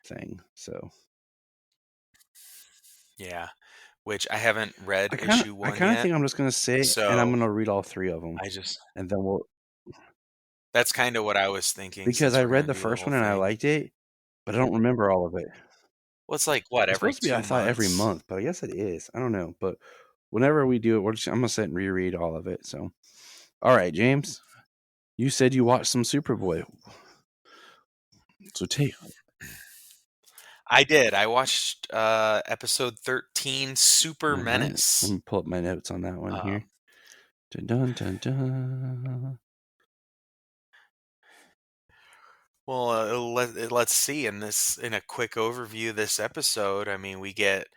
thing. So yeah, which I haven't read issue 1 I kind of think I'm just going to say, and I'm going to read all 3 of them. And then we'll. That's kind of what I was thinking. Because I read the first one and I liked it, but I don't remember all of it. Well, it's like what, it's every supposed to be, 2 months? I thought every month, but I guess it is. I don't know, but whenever we do it, I'm gonna sit and reread all of it. So, all right, James, you said you watched some Superboy, so take. I did. I watched episode 13, Super Menace. Let me pull up my notes on that one here. Dun, dun, dun. Well, let's see in a quick overview of this episode. I mean, we get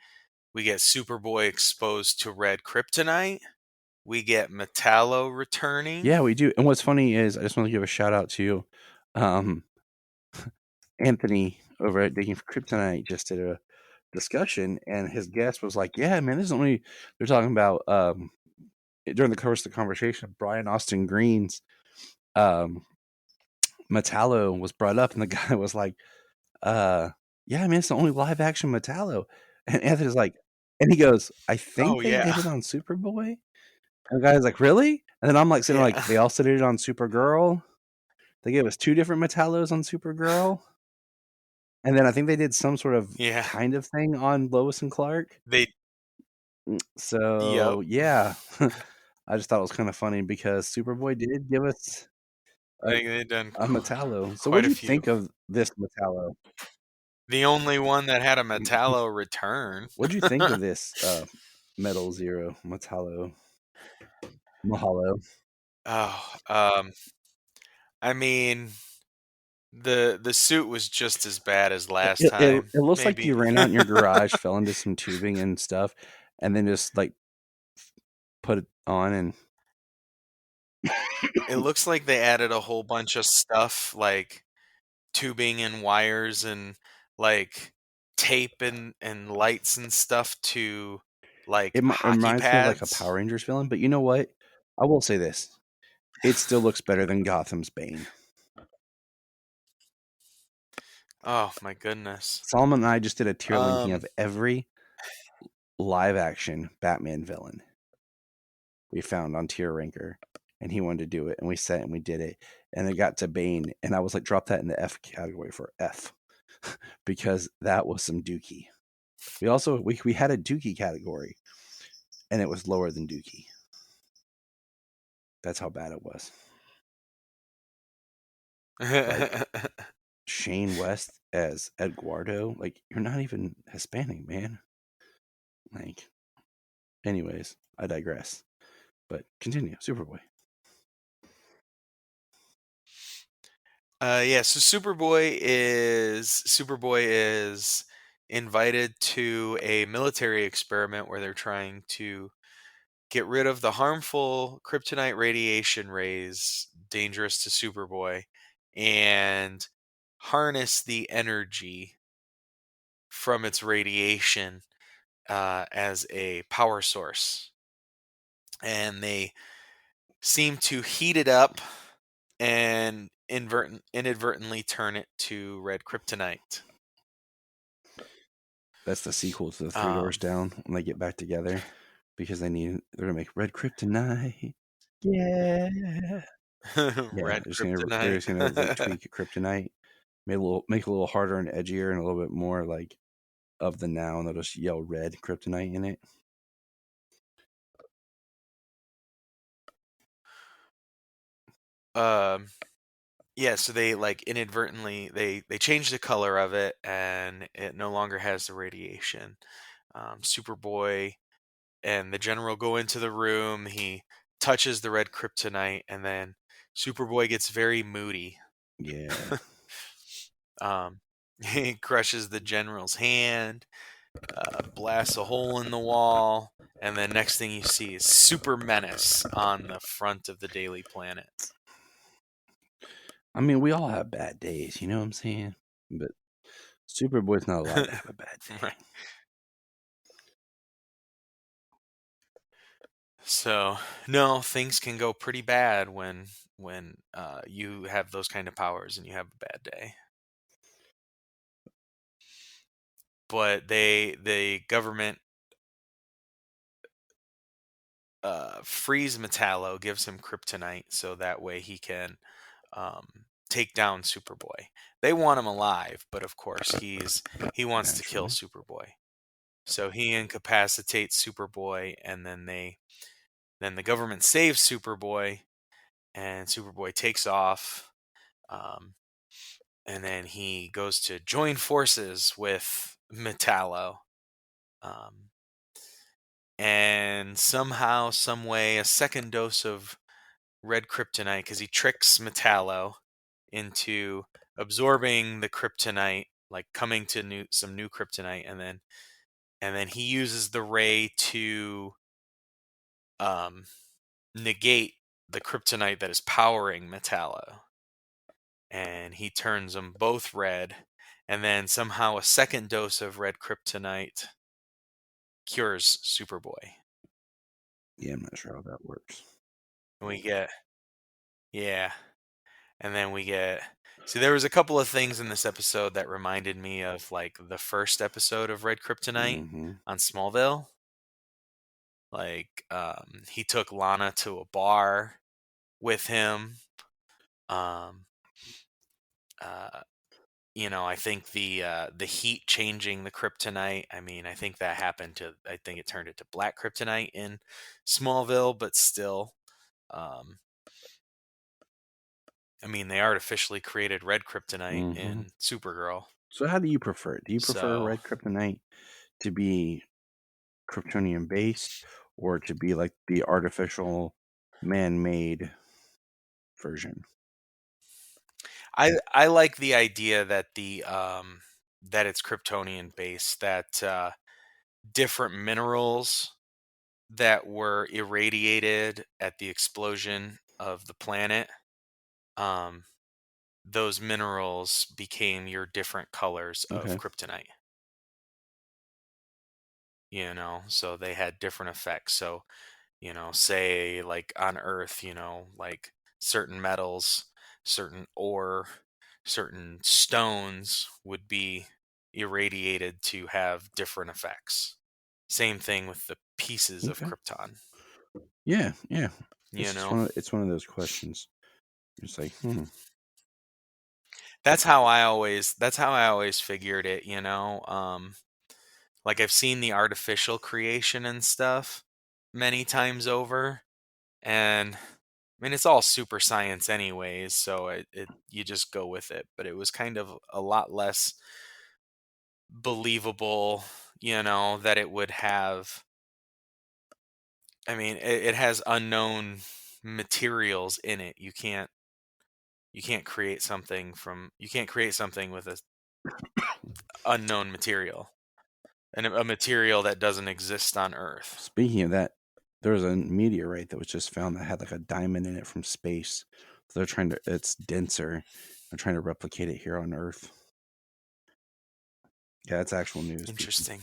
Superboy exposed to red kryptonite. We get Metallo returning. Yeah, we do. And what's funny is I just want to give a shout out to Anthony over at Digging for Kryptonite just did a discussion, and his guest was like, "Yeah, man, this is only they're talking about during the course of the conversation, Brian Austin Green's Metallo was brought up, and the guy was like, yeah, I mean, it's the only live action Metallo. And Anthony's like, and he goes, I think Oh they yeah, did it on Superboy. And the guy's like, really? And then I'm like sitting yeah, like, they also did it on Supergirl. They gave us 2 different Metallos on Supergirl. And then I think they did some sort of yeah. kind of thing on Lois and Clark. They Yep. So yeah, I just thought it was kind of funny because Superboy did give us I think they've done a Metallo. So what quite do a you few. think of this Metallo? The only one that had a Metallo return. What do you think of this Metal Zero Metallo Mahalo? Oh, I mean, the suit was just as bad as last time. It looks like Maybe you ran out in your garage, fell into some tubing and stuff, and then just like put it on and it looks like they added a whole bunch of stuff like tubing and wires and like tape and lights and stuff to like it hockey reminds me of like a pads. Power Rangers villain. But you know what? I will say this: it still looks better than Gotham's Bane. Oh my goodness. Solomon and I just did a tier linking Um, of every live action Batman villain we found on tier ranker, and he wanted to do it, and we sat and we did it, and it got to Bane, and I was like, drop that in the F category for F because that was some dookie. We also we had a dookie category, and it was lower than dookie. That's how bad it was. Shane West as Eduardo, like, you're not even Hispanic, man. Like, anyways, I digress. But continue, Superboy. yeah, so Superboy is invited to a military experiment where they're trying to get rid of the harmful kryptonite radiation rays dangerous to Superboy and harness the energy from its radiation as a power source. And they seem to heat it up and inadvertently turn it to red kryptonite. That's the sequel to the Three Doors Down when they get back together because they're gonna make red kryptonite. Yeah. Yeah, Red they're kryptonite. just gonna like tweak kryptonite, make it a little harder and edgier and a little bit more like of the now, and they'll just yell red kryptonite in it. Yeah, so they like inadvertently they change the color of it and it no longer has the radiation. Superboy and the general go into the room. He touches the red kryptonite, and then Superboy gets very moody. Yeah. He crushes the general's hand, blasts a hole in the wall, and then next thing you see is Super Menace on the front of the Daily Planet. I mean, we all have bad days, you know what I'm saying? But Superboy's not allowed to have a bad day. Right. So no, things can go pretty bad when you have those kind of powers and you have a bad day. But the government frees Metallo, gives him kryptonite, so that way he can take down Superboy. They want him alive, but of course he wants to kill Naturally. Superboy. So he incapacitates Superboy, and then the government saves Superboy, and Superboy takes off. And then he goes to join forces with Metallo. And somehow, some way, a second dose of red kryptonite, because he tricks Metallo into absorbing the kryptonite, like coming to some new kryptonite, and then he uses the ray to negate the kryptonite that is powering Metallo, and he turns them both red, and then somehow a second dose of red kryptonite cures Superboy. Yeah, I'm not sure how that works. We get, yeah. And then we get, see, there was a couple of things in this episode that reminded me of like the first episode of Red Kryptonite Mm-hmm. on Smallville. Like, he took Lana to a bar with him. Um, I think the heat changing the kryptonite. I mean, I think that happened to. I think it turned it to black kryptonite in Smallville, but still, um, I mean, they artificially created red kryptonite Mm-hmm. in Supergirl. So how do you prefer it? Do you prefer So red kryptonite to be Kryptonian based, or to be like the artificial man-made version? I like the idea that that it's Kryptonian based. That different minerals that were irradiated at the explosion of the planet, um, those minerals became your different colors of Okay. kryptonite. So they had different effects. So, say like on Earth, like certain metals, certain ore, certain stones would be irradiated to have different effects. Same thing with the pieces of Okay. Krypton, Yeah, yeah. you know. It's one of those questions. It's like, That's how I always figured it, like I've seen the artificial creation and stuff many times over, and I mean it's all super science anyways, so you just go with it. But it was kind of a lot less believable, that it would have. I mean, it has unknown materials in it. You can't create something with a unknown material, and a material that doesn't exist on Earth. speaking of that, there was a meteorite that was just found that had like a diamond in it from space. So it's denser. They're trying to replicate it here on Earth. Yeah, it's actual news, people. Interesting.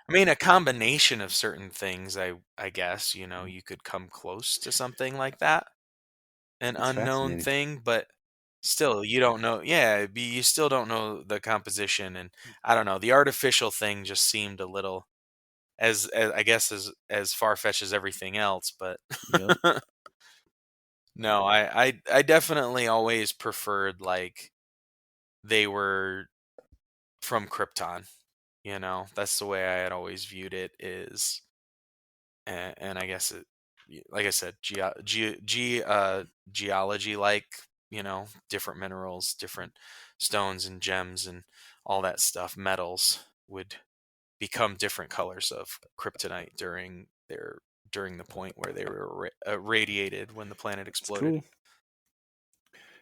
I mean, a combination of certain things, I guess, you could come close to something like that, an It's unknown fascinating. thing, but still, you don't know. Yeah, you still don't know the composition, and I don't know. The artificial thing just seemed a little, as I guess as far fetched as everything else, but Yep. no, I definitely always preferred like they were from Krypton. That's the way I had always viewed it. And I guess like I said, geology, like different minerals, different stones and gems, and all that stuff, metals would become different colors of kryptonite during the point where they were radiated when the planet It's exploded. cool.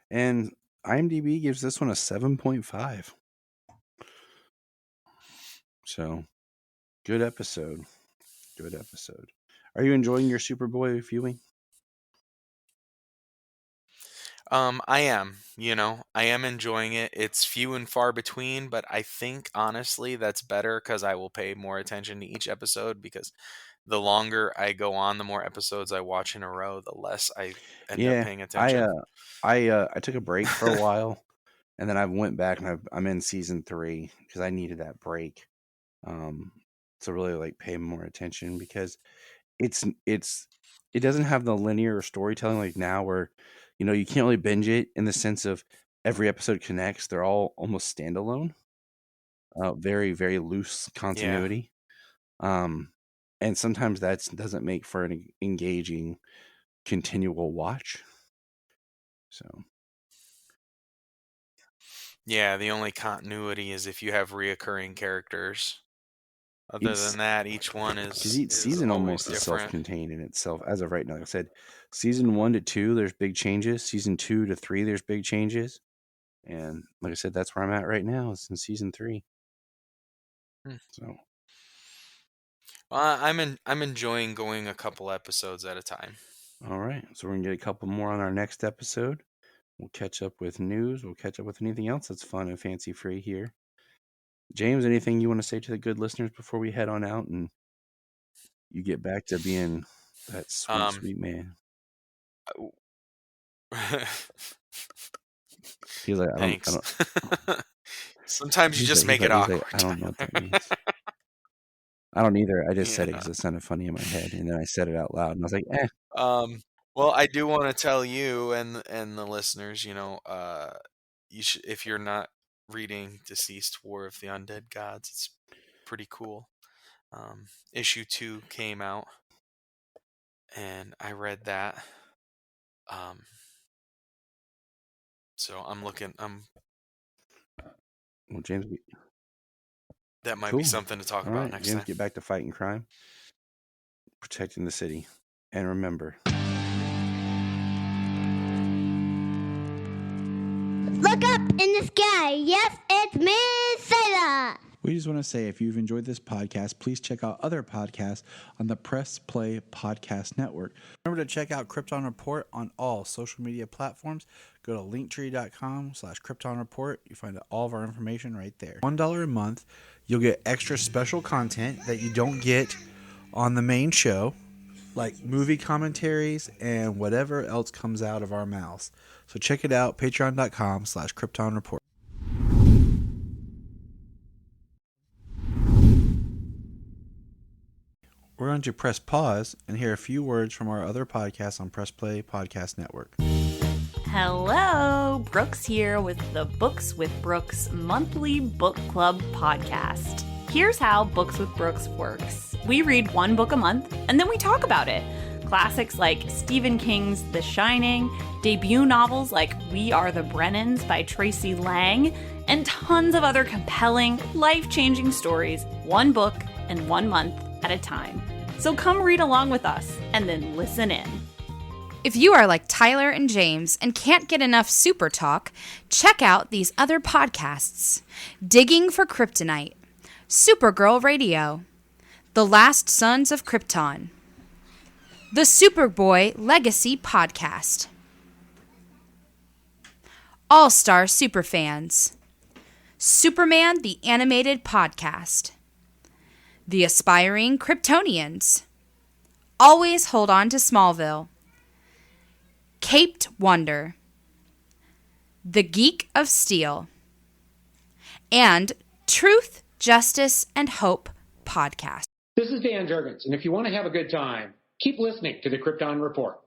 And IMDb gives this one a 7.5. So, good episode. Good episode. Are you enjoying your Superboy viewing? I am, I am enjoying it. It's few and far between, but I think honestly that's better because I will pay more attention to each episode, because the longer I go on, the more episodes I watch in a row, the less I end up Yeah, paying attention. I took a break for a while, and then I went back and I'm in season 3 because I needed that break, to really like pay more attention, because it doesn't have the linear storytelling like now, where you can't really binge it in the sense of every episode connects. They're all almost standalone, very very loose Yeah. continuity, and sometimes that doesn't make for an engaging continual watch. So Yeah, the only continuity is if you have reoccurring characters. Other each than that, each one because is each season always almost is different. self-contained in itself as of right now. Like I said, season 1 to 2 there's big changes, season 2 to 3 there's big changes, and like I said, that's where I'm at right now, is in season 3. Hmm. So Well, I'm enjoying going a couple episodes at a time. all right, so we're gonna get a couple more on our next episode. We'll catch up with news, we'll catch up with anything else that's fun and fancy free here. James, anything you want to say to the good listeners before we head on out and you get back to being that sweet, sweet man. He's like, Thanks. I don't. Sometimes you just make it awkward. I don't know what that means. I don't either. I just said it Yeah. because it sounded funny in my head, and then I said it out loud, and I was like, eh. Well, I do want to tell you and the listeners, you should, if you're not reading Deceased War of the Undead Gods, it's pretty cool. Issue 2 came out, and I read that. So Well, James, that might cool. be something to talk All about right, next James, time. get back to fighting crime, protecting the city, and remember. Look up in the sky. Yes, it's me, Sailor. We just want to say if you've enjoyed this podcast, please check out other podcasts on the Press Play Podcast Network. Remember to check out Krypton Report on all social media platforms. Go to linktree.com/Krypton Report. You find all of our information right there. $1 a month, you'll get extra special content that you don't get on the main show, like movie commentaries and whatever else comes out of our mouths. So check it out, patreon.com/Krypton Report. We're going to press pause and hear a few words from our other podcasts on Press Play Podcast Network. Hello, Brooks here with the Books with Brooks monthly book club podcast. Here's how Books with Brooks works. We read one book a month and then we talk about it. Classics like Stephen King's The Shining, debut novels like We Are the Brennans by Tracy Lang, and tons of other compelling, life-changing stories, one book and 1 month at a time. So come read along with us and then listen in. If you are like Tyler and James and can't get enough super talk, check out these other podcasts. Digging for Kryptonite, Supergirl Radio, The Last Sons of Krypton, the Superboy Legacy Podcast, All-Star Superfans, Superman the Animated Podcast, The Aspiring Kryptonians, Always Hold On to Smallville, Caped Wonder, The Geek of Steel, and Truth, Justice, and Hope Podcast. This is Dan Jurgens, and if you want to have a good time, keep listening to the Krypton Report.